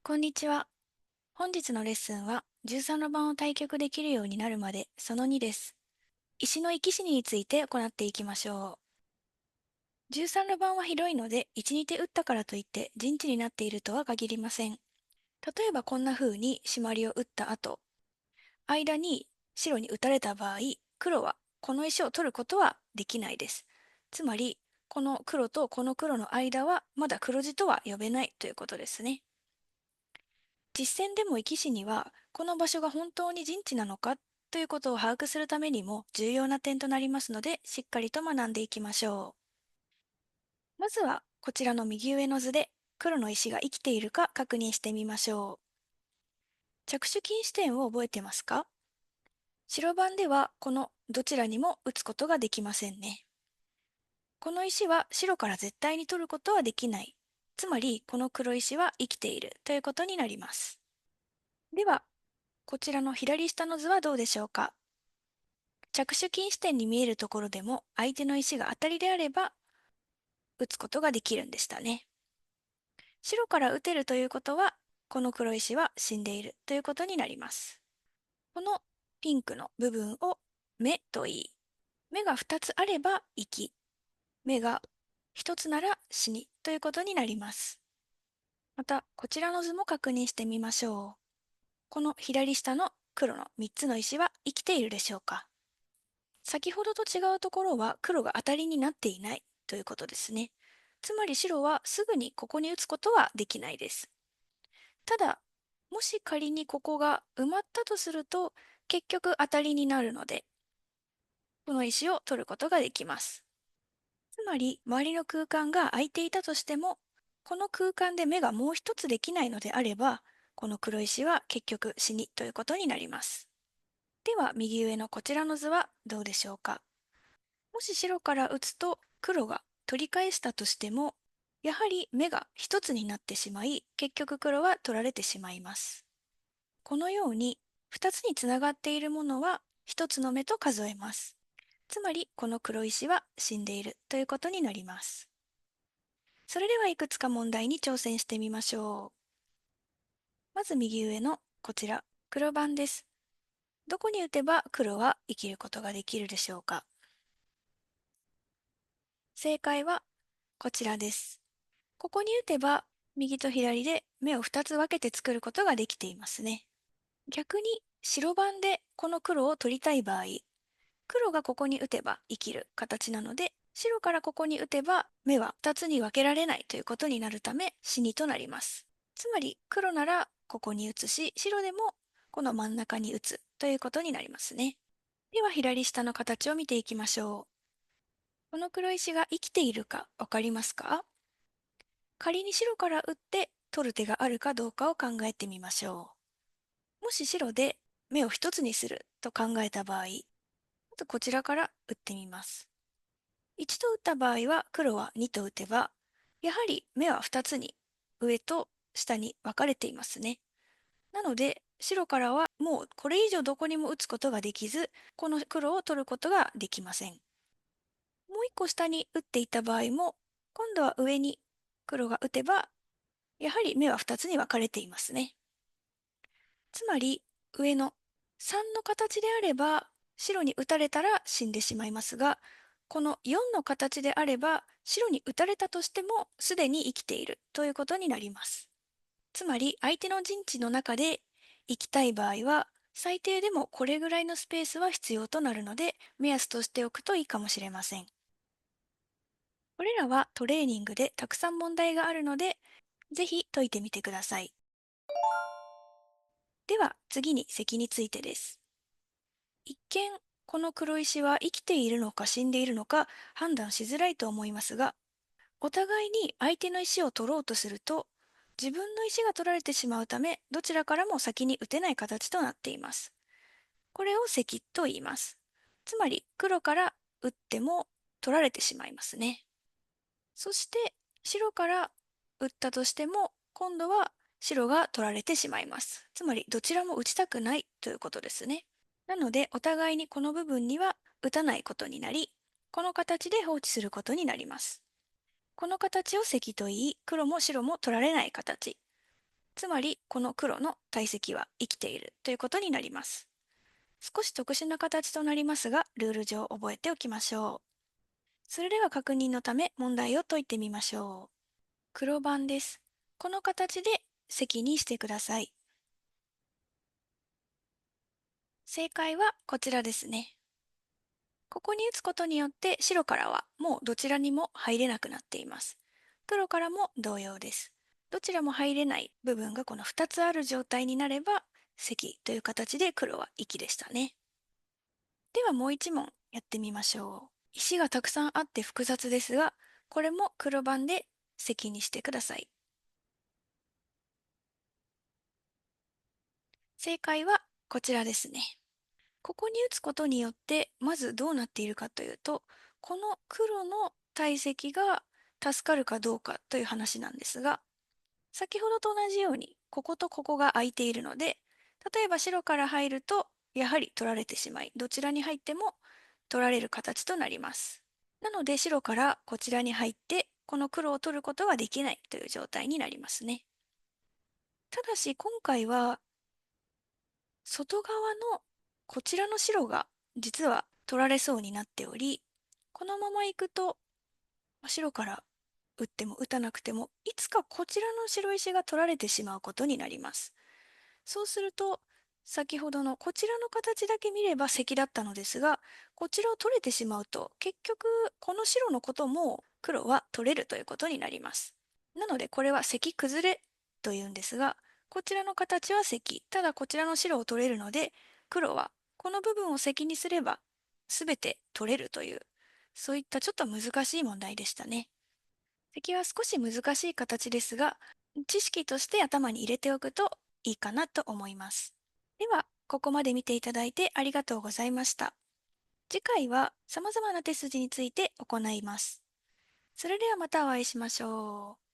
こんにちは。本日のレッスンは13路盤を対局できるようになるまでその2です。石の生き死にについて行っていきましょう。13路盤は広いので1、2手打ったからといって陣地になっているとは限りません。例えばこんな風にシマリを打った後、間に白に打たれた場合、黒はこの石を取ることはできないです。つまり、この黒とこの黒の間はまだ黒地とは呼べないということですね。実戦でも生き死には、この場所が本当に陣地なのかということを把握するためにも重要な点となりますので、しっかりと学んでいきましょう。まずは、こちらの右上の図で、黒の石が生きているか確認してみましょう。着手禁止点を覚えてますか？白番では、このどちらにも打つことができませんね。この石は白から絶対に取ることはできない。つまり、この黒石は生きているということになります。では、こちらの左下の図はどうでしょうか？着手禁止点に見えるところでも相手の石が当たりであれば打つことができるんでしたね。白から打てるということは、この黒石は死んでいるということになります。このピンクの部分を目と言い、目が2つあれば生き、目が1つなら死にということになります。また、こちらの図も確認してみましょう。この左下の黒の3つの石は生きているでしょうか？先ほどと違うところは黒が当たりになっていないということですね。つまり白はすぐにここに打つことはできないです。ただ、もし仮にここが埋まったとすると、結局当たりになるので、この石を取ることができます。つまり、周りの空間が空いていたとしても、この空間で目がもう一つできないのであれば、この黒石は結局死にということになります。では、右上のこちらの図はどうでしょうか？もし白から打つと黒が取り返したとしても、やはり目が一つになってしまい、結局黒は取られてしまいます。このように二つにつながっているものは一つの目と数えます。つまりこの黒石は死んでいるということになります。それではいくつか問題に挑戦してみましょう。まず右上のこちら、黒番です。どこに打てば黒は生きることができるでしょうか？正解はこちらです。ここに打てば、右と左で目を2つ分けて作ることができていますね。逆に白番でこの黒を取りたい場合、黒がここに打てば生きる形なので、白からここに打てば目は2つに分けられないということになるため死にとなります。つまり黒ならここに打つし、白でもこの真ん中に打つということになりますね。では左下の形を見ていきましょう。この黒石が生きているかわかりますか？仮に白から打って取る手があるかどうかを考えてみましょう。もし白で目を一つにすると考えた場合、まずこちらから打ってみます。1と打った場合は黒は2と打てば、やはり目は2つに上と下に分かれていますね。なので白からはもうこれ以上どこにも打つことができず、この黒を取ることができません。もう1個下に打っていた場合も、今度は上に黒が打てばやはり目は2つに分かれていますね。つまり上の3の形であれば白に打たれたら死んでしまいますが、この4の形であれば白に打たれたとしてもすでに生きているということになります。つまり相手の陣地の中で生きたい場合は最低でもこれぐらいのスペースは必要となるので目安としておくといいかもしれません。これらはトレーニングでたくさん問題があるのでぜひ解いてみてください。では次に石についてです。一見この黒石は生きているのか死んでいるのか判断しづらいと思いますが、お互いに相手の石を取ろうとすると自分の石が取られてしまうためどちらからも先に打てない形となっています。これを石と言います。つまり黒から打っても取られてしまいますね。そして白から打ったとしても今度は白が取られてしまいます。つまりどちらも打ちたくないということですね。なのでお互いにこの部分には打たないことになり、この形で放置することになります。この形を石と言い、黒も白も取られない形。つまり、この黒の体積は生きているということになります。少し特殊な形となりますが、ルール上覚えておきましょう。それでは確認のため問題を解いてみましょう。黒番です。この形で積にしてください。正解はこちらですね。ここに打つことによって白からはもうどちらにも入れなくなっています。黒からも同様です。どちらも入れない部分がこの2つある状態になれば積という形で黒は生きでしたね。ではもう一問やってみましょう。石がたくさんあって複雑ですが、これも黒番で積にしてください。正解はこちらですね。ここに打つことによってまずどうなっているかというと、この黒の体積が助かるかどうかという話なんですが、先ほどと同じようにこことここが空いているので、例えば白から入るとやはり取られてしまい、どちらに入っても取られる形となります。なので白からこちらに入ってこの黒を取ることができないという状態になりますね。ただし今回は外側のこちらの白が実は取られそうになっており、このまま行くと白から打っても打たなくてもいつかこちらの白石が取られてしまうことになります。そうすると先ほどのこちらの形だけ見れば石だったのですが、こちらを取れてしまうと結局この白のことも黒は取れるということになります。なのでこれは石崩れというんですが、こちらの形は石、ただこちらの白を取れるので、黒はこの部分を石にすれば全て取れるという、そういったちょっと難しい問題でしたね。石は少し難しい形ですが、知識として頭に入れておくといいかなと思います。では、ここまで見ていただいてありがとうございました。次回は様々な手筋について行います。それではまたお会いしましょう。